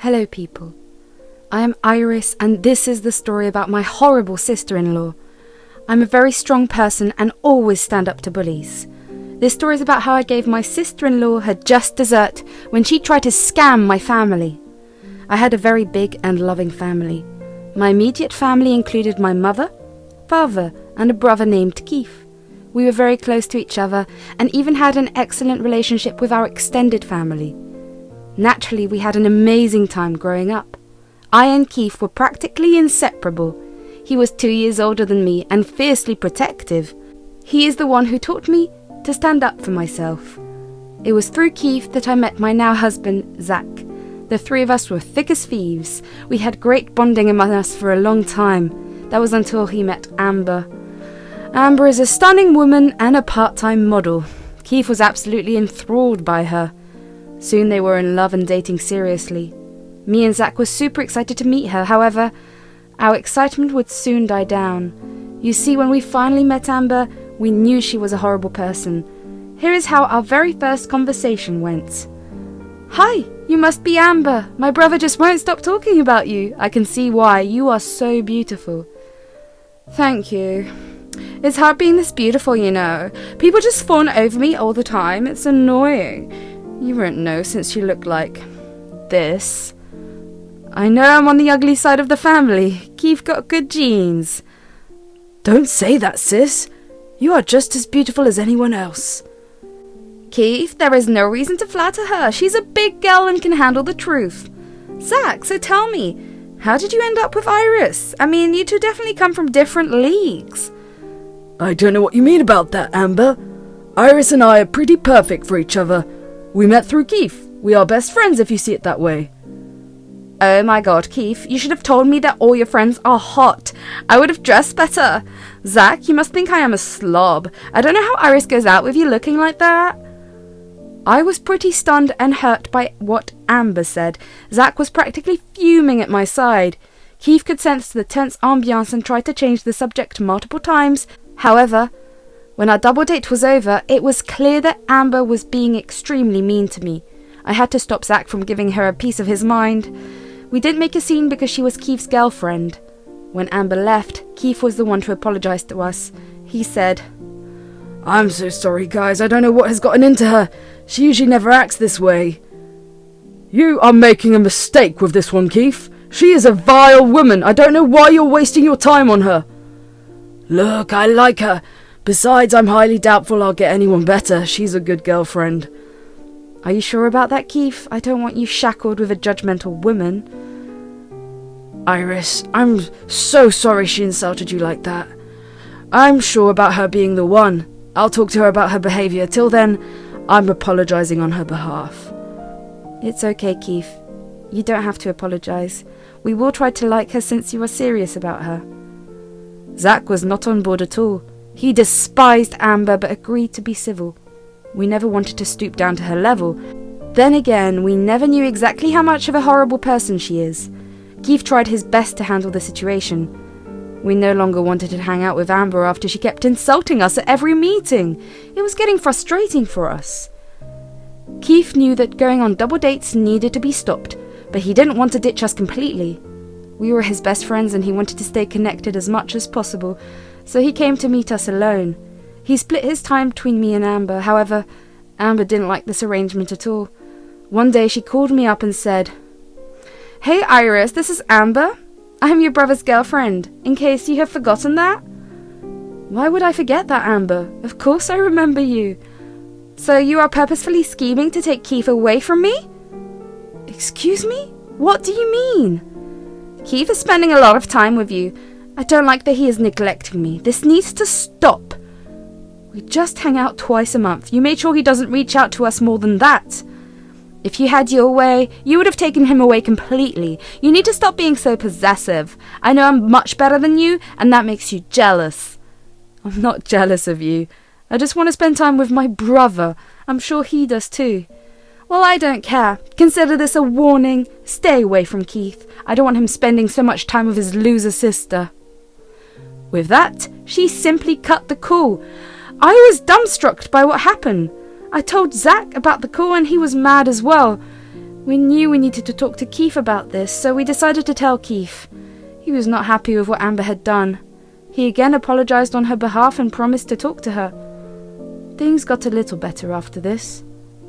Hello people, I am Iris and this is the story about my horrible sister-in-law. I'm a very strong person and always stand up to bullies. This story is about how I gave my sister-in-law her just dessert when she tried to scam my family. I had a very big and loving family. My immediate family included my mother, father and a brother named Keith. We were very close to each other and even had an excellent relationship with our extended family. Naturally, we had an amazing time growing up. I and Keith were practically inseparable. He was 2 years older than me and fiercely protective. He is the one who taught me to stand up for myself. It was through Keith that I met my now husband, Zach. The three of us were thick as thieves. We had great bonding among us for a long time. That was until he met Amber. Amber is a stunning woman and a part-time model. Keith was absolutely enthralled by her. Soon they were in love and dating seriously. Me and Zach were super excited to meet her, however, our excitement would soon die down. You see, when we finally met Amber, we knew she was a horrible person. Here is how our very first conversation went. "Hi, you must be Amber. My brother just won't stop talking about you. I can see why. You are so beautiful." "Thank you. It's hard being this beautiful, you know. People just fawn over me all the time. It's annoying. You won't know since you look like this. I know I'm on the ugly side of the family. Keith got good genes." "Don't say that, sis. You are just as beautiful as anyone else." "Keith, there is no reason to flatter her. She's a big girl and can handle the truth." "Zach, so tell me, how did you end up with Iris? I mean, you two definitely come from different leagues." "I don't know what you mean about that, Amber. Iris and I are pretty perfect for each other. We met through Keith. We are best friends if you see it that way." "Oh my god, Keith, you should have told me that all your friends are hot. I would have dressed better. Zach, you must think I am a slob. I don't know how Iris goes out with you looking like that." I was pretty stunned and hurt by what Amber said. Zach was practically fuming at my side. Keith could sense the tense ambiance and tried to change the subject multiple times. However, when our double date was over, it was clear that Amber was being extremely mean to me. I had to stop Zach from giving her a piece of his mind. We didn't make a scene because she was Keith's girlfriend. When Amber left, Keith was the one to apologize to us. He said, "I'm so sorry, guys. I don't know what has gotten into her. She usually never acts this way." "You are making a mistake with this one, Keith. She is a vile woman. I don't know why you're wasting your time on her." "Look, I like her. Besides, I'm highly doubtful I'll get anyone better. She's a good girlfriend." "Are you sure about that, Keith? I don't want you shackled with a judgmental woman." "Iris, I'm so sorry she insulted you like that. I'm sure about her being the one. I'll talk to her about her behaviour. Till then, I'm apologising on her behalf." "It's okay, Keith. You don't have to apologise. We will try to like her since you are serious about her." Zach was not on board at all. He despised Amber but agreed to be civil. We never wanted to stoop down to her level. Then again, we never knew exactly how much of a horrible person she is. Keith tried his best to handle the situation. We no longer wanted to hang out with Amber after she kept insulting us at every meeting. It was getting frustrating for us. Keith knew that going on double dates needed to be stopped, but he didn't want to ditch us completely. We were his best friends and he wanted to stay connected as much as possible, so he came to meet us alone. He split his time between me and Amber. However, Amber didn't like this arrangement at all. One day she called me up and said, "Hey Iris, this is Amber. I'm your brother's girlfriend, in case you have forgotten that." "Why would I forget that, Amber? Of course I remember you." "So you are purposefully scheming to take Keith away from me?" "Excuse me? What do you mean?" "Keith is spending a lot of time with you. I don't like that he is neglecting me. This needs to stop. We just hang out twice a month. You made sure he doesn't reach out to us more than that. If you had your way, you would have taken him away completely. You need to stop being so possessive. I know I'm much better than you, and that makes you jealous." "I'm not jealous of you. I just want to spend time with my brother. I'm sure he does too." "Well, I don't care. Consider this a warning. Stay away from Keith. I don't want him spending so much time with his loser sister." With that, she simply cut the call. I was dumbstruck by what happened. I told Zach about the call and he was mad as well. We knew we needed to talk to Keith about this, so we decided to tell Keith. He was not happy with what Amber had done. He again apologized on her behalf and promised to talk to her. Things got a little better after this.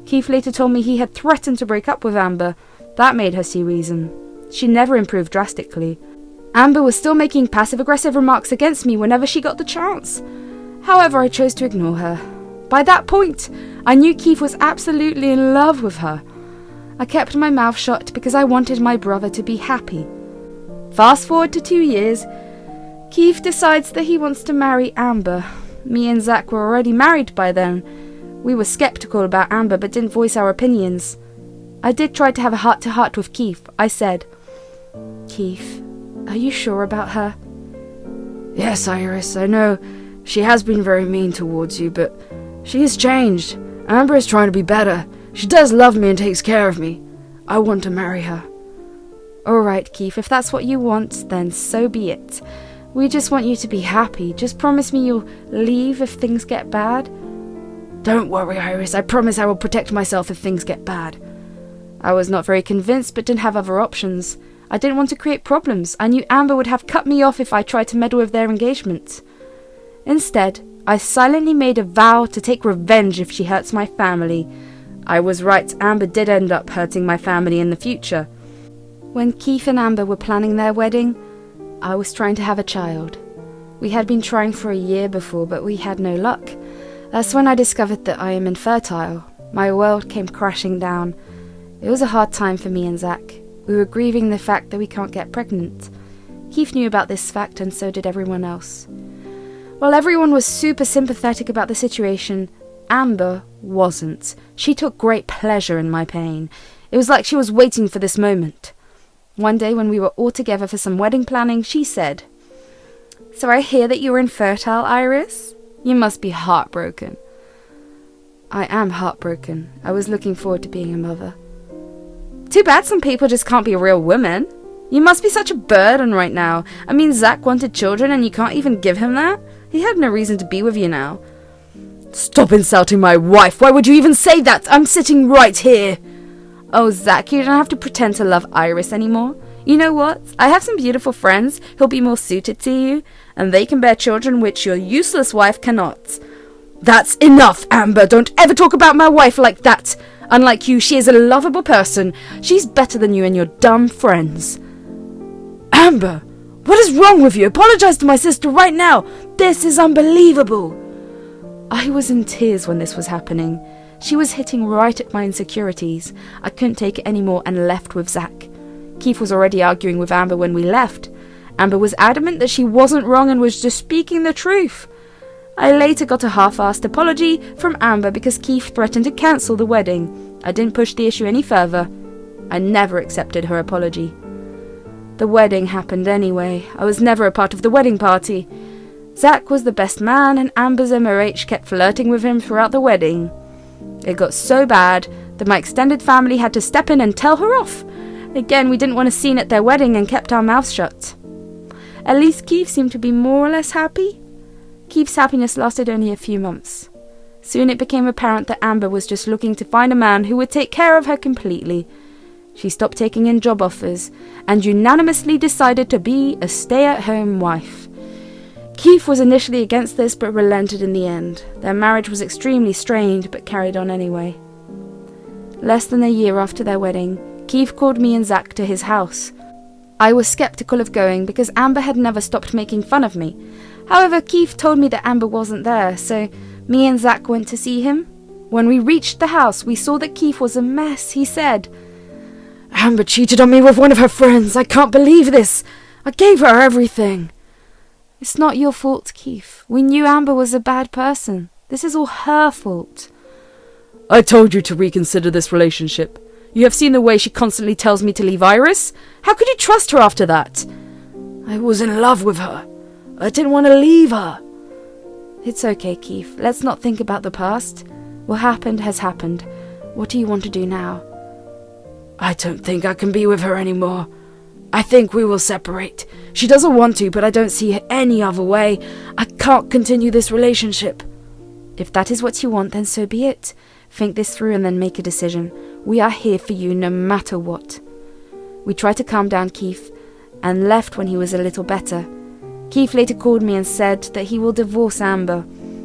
Keith later told me he had threatened to break up with Amber. That made her see reason. She never improved drastically. Amber was still making passive-aggressive remarks against me whenever she got the chance. However, I chose to ignore her. By that point, I knew Keith was absolutely in love with her. I kept my mouth shut because I wanted my brother to be happy. Fast forward to 2 years, Keith decides that he wants to marry Amber. Me and Zach were already married by then. We were skeptical about Amber but didn't voice our opinions. I did try to have a heart-to-heart with Keith. I said, "Keith, are you sure about her?" Yes, Iris, I know. She has been very mean towards you, but she has changed. Amber is trying to be better. She does love me and takes care of me. I want to marry her. Alright, Keith, if that's what you want, then so be it. We just want you to be happy. Just promise me you'll leave if things get bad. Don't worry, Iris. I promise I will protect myself if things get bad. I was not very convinced, but didn't have other options. I didn't want to create problems. I knew Amber would have cut me off if I tried to meddle with their engagement. Instead, I silently made a vow to take revenge if she hurts my family. I was right, Amber did end up hurting my family in the future. When Keith and Amber were planning their wedding, I was trying to have a child. We had been trying for a year before, but we had no luck. That's when I discovered that I am infertile. My world came crashing down. It was a hard time for me and Zach. We were grieving the fact that we can't get pregnant. Keith knew about this fact and so did everyone else. While everyone was super sympathetic about the situation, Amber wasn't. She took great pleasure in my pain. It was like she was waiting for this moment. One day when we were all together for some wedding planning, she said, "So I hear that you were infertile, Iris? You must be heartbroken." I am heartbroken. I was looking forward to being a mother. Too bad some people just can't be real women. You must be such a burden right now. I mean, Zach wanted children and you can't even give him that? He had no reason to be with you now. Stop insulting my wife. Why would you even say that? I'm sitting right here. Oh, Zach, you don't have to pretend to love Iris anymore. You know what? I have some beautiful friends who'll be more suited to you, and they can bear children which your useless wife cannot. That's enough, Amber. Don't ever talk about my wife like that. Unlike you, she is a lovable person. She's better than you and your dumb friends. Amber, what is wrong with you? Apologize to my sister right now. This is unbelievable. I was in tears when this was happening. She was hitting right at my insecurities. I couldn't take it anymore and left with Zach. Keith was already arguing with Amber when we left. Amber was adamant that she wasn't wrong and was just speaking the truth. I later got a half-assed apology from Amber because Keith threatened to cancel the wedding. I didn't push the issue any further. I never accepted her apology. The wedding happened anyway. I was never a part of the wedding party. Zach was the best man and Amber's MOH kept flirting with him throughout the wedding. It got so bad that my extended family had to step in and tell her off. Again, we didn't want a scene at their wedding and kept our mouths shut. At least Keith seemed to be more or less happy. Keith's happiness lasted only a few months. Soon it became apparent that Amber was just looking to find a man who would take care of her completely. She stopped taking in job offers and unanimously decided to be a stay-at-home wife. Keith was initially against this but relented in the end. Their marriage was extremely strained but carried on anyway. Less than a year after their wedding, Keith called me and Zach to his house. I was skeptical of going because Amber had never stopped making fun of me. However, Keith told me that Amber wasn't there, so me and Zach went to see him. When we reached the house, we saw that Keith was a mess. He said, "Amber cheated on me with one of her friends. I can't believe this. I gave her everything." "It's not your fault, Keith. We knew Amber was a bad person. This is all her fault." "I told you to reconsider this relationship. You have seen the way she constantly tells me to leave Iris. How could you trust her after that?" "I was in love with her. I didn't want to leave her." "It's okay, Keith. Let's not think about the past. What happened has happened. What do you want to do now?" "I don't think I can be with her anymore. I think we will separate. She doesn't want to, but I don't see any other way. I can't continue this relationship." "If that is what you want, then so be it. Think this through and then make a decision. We are here for you no matter what." We tried to calm down Keith and left when he was a little better. Keith later called me and said that he will divorce Amber.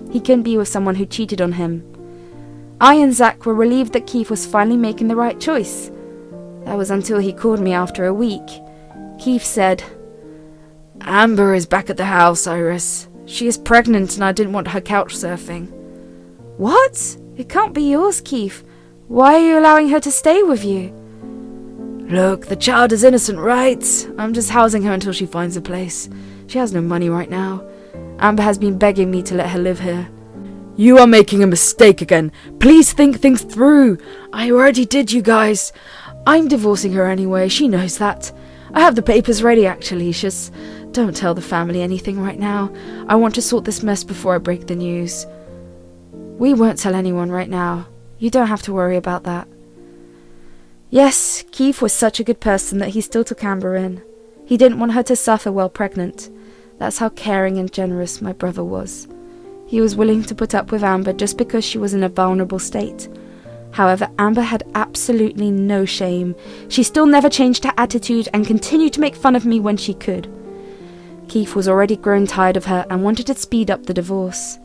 He couldn't be with someone who cheated on him. I and Zach were relieved that Keith was finally making the right choice. That was until he called me after a week. Keith said, "Amber is back at the house, Iris. She is pregnant and I didn't want her couch surfing." "What? It can't be yours, Keith. Why are you allowing her to stay with you?" "Look, the child is innocent, right? I'm just housing her until she finds a place. She has no money right now. Amber has been begging me to let her live here." "You are making a mistake again. Please think things through. I already did, you guys. I'm divorcing her anyway. She knows that. I have the papers ready, actually. Just don't tell the family anything right now. I want to sort this mess before I break the news." "We won't tell anyone right now. You don't have to worry about that." Yes, Keith was such a good person that he still took Amber in. He didn't want her to suffer while pregnant. That's how caring and generous my brother was. He was willing to put up with Amber just because she was in a vulnerable state. However, Amber had absolutely no shame. She still never changed her attitude and continued to make fun of me when she could. Keith was already grown tired of her and wanted to speed up the divorce.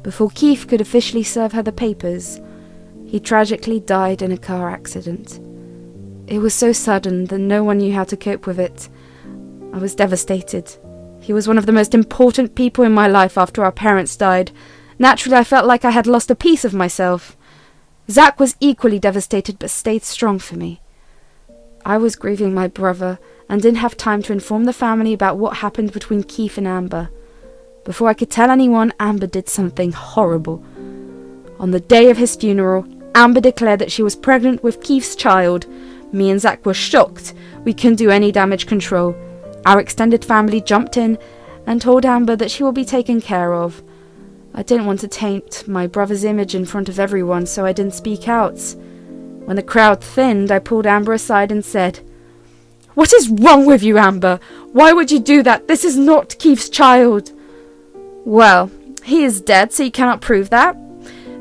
Before Keith could officially serve her the papers, he tragically died in a car accident. It was so sudden that no one knew how to cope with it. I was devastated. He was one of the most important people in my life after our parents died. Naturally, I felt like I had lost a piece of myself. Zach was equally devastated but stayed strong for me. I was grieving my brother and didn't have time to inform the family about what happened between Keith and Amber. Before I could tell anyone, Amber did something horrible. On the day of his funeral, Amber declared that she was pregnant with Keith's child. Me and Zach were shocked. We couldn't do any damage control. Our extended family jumped in and told Amber that she will be taken care of. I didn't want to taint my brother's image in front of everyone, so I didn't speak out. When the crowd thinned, I pulled Amber aside and said, "What is wrong with you, Amber? Why would you do that? This is not Keith's child." "Well, he is dead, so you cannot prove that.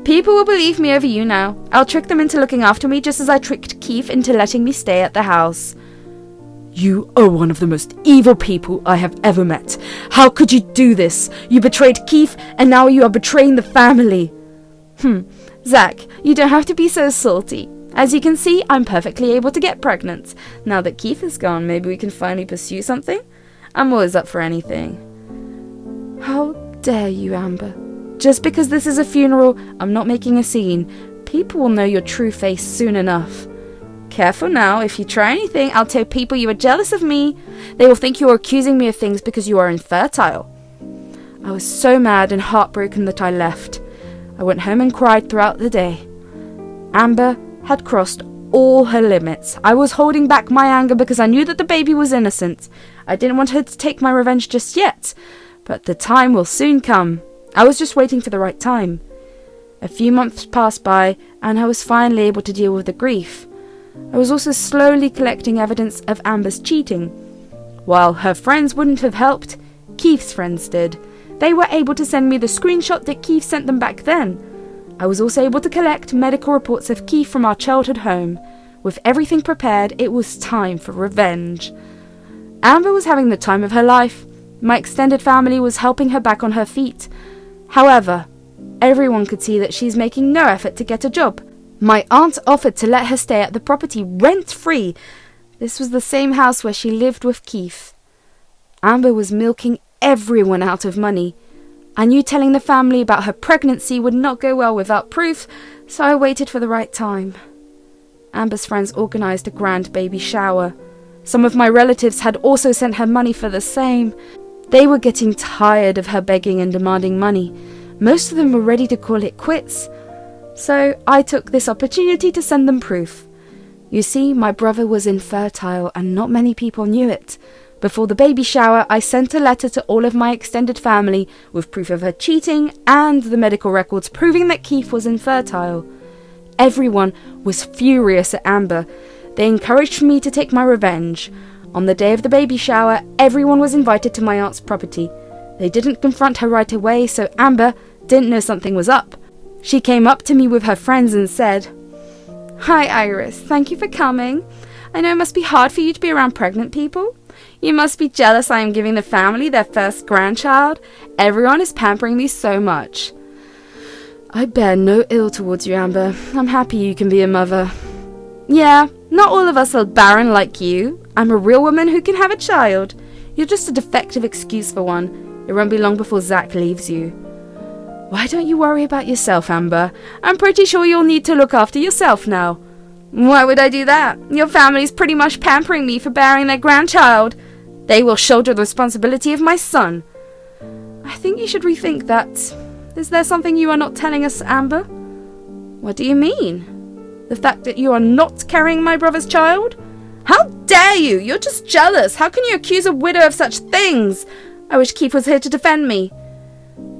People will believe me over you now. I'll trick them into looking after me just as I tricked Keith into letting me stay at the house." "You are one of the most evil people I have ever met. How could you do this? You betrayed Keith, and now you are betraying the family." Zach, you don't have to be so salty. As you can see, I'm perfectly able to get pregnant. Now that Keith is gone, maybe we can finally pursue something? I'm always up for anything. How dare you, Amber? Just because this is a funeral, I'm not making a scene. People will know your true face soon enough. Careful now, if you try anything, I'll tell people you are jealous of me. They will think you are accusing me of things because you are infertile. I was so mad and heartbroken that I left. I went home and cried throughout the day. Amber had crossed all her limits. I was holding back my anger because I knew that the baby was innocent. I didn't want her to take my revenge just yet, but the time will soon come. I was just waiting for the right time. A few months passed by, and I was finally able to deal with the grief. I was also slowly collecting evidence of Amber's cheating. While her friends wouldn't have helped, Keith's friends did. They were able to send me the screenshot that Keith sent them back then. I was also able to collect medical reports of Keith from our childhood home. With everything prepared, it was time for revenge. Amber was having the time of her life. My extended family was helping her back on her feet. However, everyone could see that she's making no effort to get a job. My aunt offered to let her stay at the property rent-free. This was the same house where she lived with Keith. Amber was milking everyone out of money. I knew telling the family about her pregnancy would not go well without proof, so I waited for the right time. Amber's friends organised a grand baby shower. Some of my relatives had also sent her money for the same. They were getting tired of her begging and demanding money. Most of them were ready to call it quits. So I took this opportunity to send them proof. You see, my brother was infertile and not many people knew it. Before the baby shower, I sent a letter to all of my extended family with proof of her cheating and the medical records proving that Keith was infertile. Everyone was furious at Amber. They encouraged me to take my revenge. On the day of the baby shower, everyone was invited to my aunt's property. They didn't confront her right away, so Amber didn't know something was up. She came up to me with her friends and said, Hi, Iris. Thank you for coming. I know it must be hard for you to be around pregnant people. You must be jealous I am giving the family their first grandchild. Everyone is pampering me so much. I bear no ill towards you, Amber. I'm happy you can be a mother. Yeah, not all of us are barren like you. I'm a real woman who can have a child. You're just a defective excuse for one. It won't be long before Zach leaves you. Why don't you worry about yourself, Amber? I'm pretty sure you'll need to look after yourself now. Why would I do that? Your family's pretty much pampering me for bearing their grandchild. They will shoulder the responsibility of my son. I think you should rethink that. Is there something you are not telling us, Amber? What do you mean? The fact that you are not carrying my brother's child? How dare you? You're just jealous. How can you accuse a widow of such things? I wish Keith was here to defend me.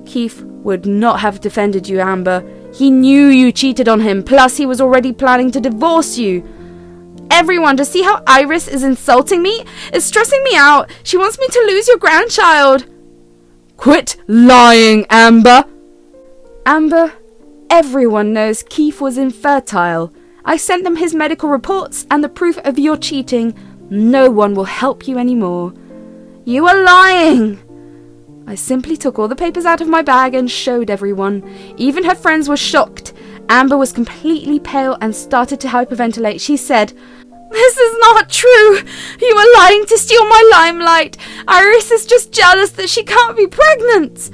Keith would not have defended you, Amber. He knew you cheated on him, plus he was already planning to divorce you. Everyone, to see how Iris is insulting me? It's stressing me out. She wants me to lose your grandchild. Quit lying, Amber. Amber, everyone knows Keith was infertile. I sent them his medical reports and the proof of your cheating. No one will help you anymore. You are lying. I simply took all the papers out of my bag and showed everyone. Even her friends were shocked. Amber was completely pale and started to hyperventilate. She said, "This is not true. You are lying to steal my limelight. Iris is just jealous that she can't be pregnant."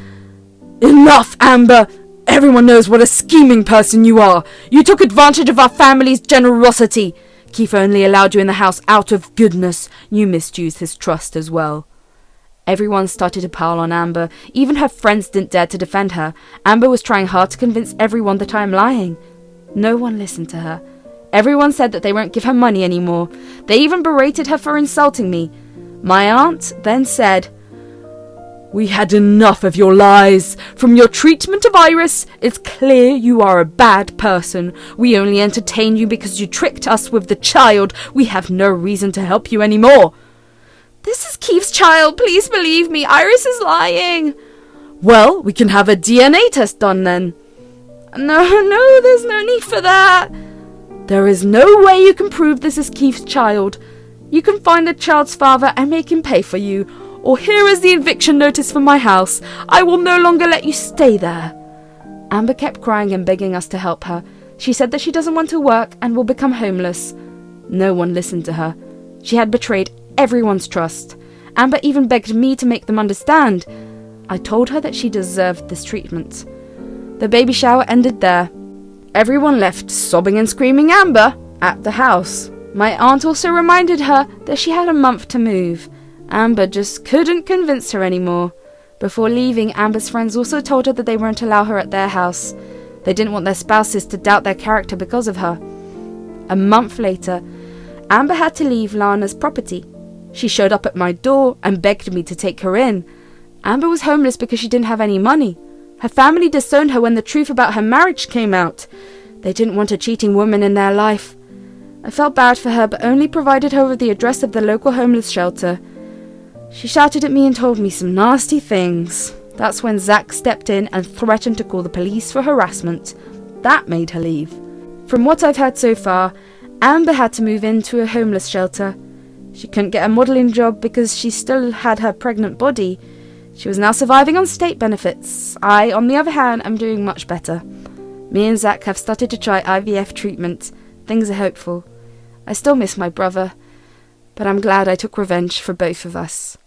Enough, Amber. Everyone knows what a scheming person you are. You took advantage of our family's generosity. Keith only allowed you in the house out of goodness. You misused his trust as well. Everyone started to pile on Amber. Even her friends didn't dare to defend her. Amber was trying hard to convince everyone that I am lying. No one listened to her. Everyone said that they won't give her money anymore. They even berated her for insulting me. My aunt then said, "We had enough of your lies. From your treatment of Iris, it's clear you are a bad person. We only entertain you because you tricked us with the child. We have no reason to help you anymore." This is Keith's child. Please believe me. Iris is lying. Well, we can have a DNA test done then. No, there's no need for that. There is no way you can prove this is Keith's child. You can find the child's father and make him pay for you. Or here is the eviction notice from my house. I will no longer let you stay there. Amber kept crying and begging us to help her. She said that she doesn't want to work and will become homeless. No one listened to her. She had betrayed everyone's trust. Amber even begged me to make them understand. I told her that she deserved this treatment. The baby shower ended there. Everyone left sobbing and screaming Amber at the house. My aunt also reminded her that she had a month to move. Amber just couldn't convince her anymore. Before leaving, Amber's friends also told her that they won't allow her at their house. They didn't want their spouses to doubt their character because of her. A month later, Amber had to leave Lana's property. She showed up at my door and begged me to take her in. Amber was homeless because she didn't have any money. Her family disowned her when the truth about her marriage came out. They didn't want a cheating woman in their life. I felt bad for her, but only provided her with the address of the local homeless shelter. She shouted at me and told me some nasty things. That's when Zach stepped in and threatened to call the police for harassment. That made her leave. From what I've heard so far, Amber had to move into a homeless shelter. She couldn't get a modelling job because she still had her pregnant body. She was now surviving on state benefits. I, on the other hand, am doing much better. Me and Zach have started to try IVF treatment. Things are hopeful. I still miss my brother, but I'm glad I took revenge for both of us.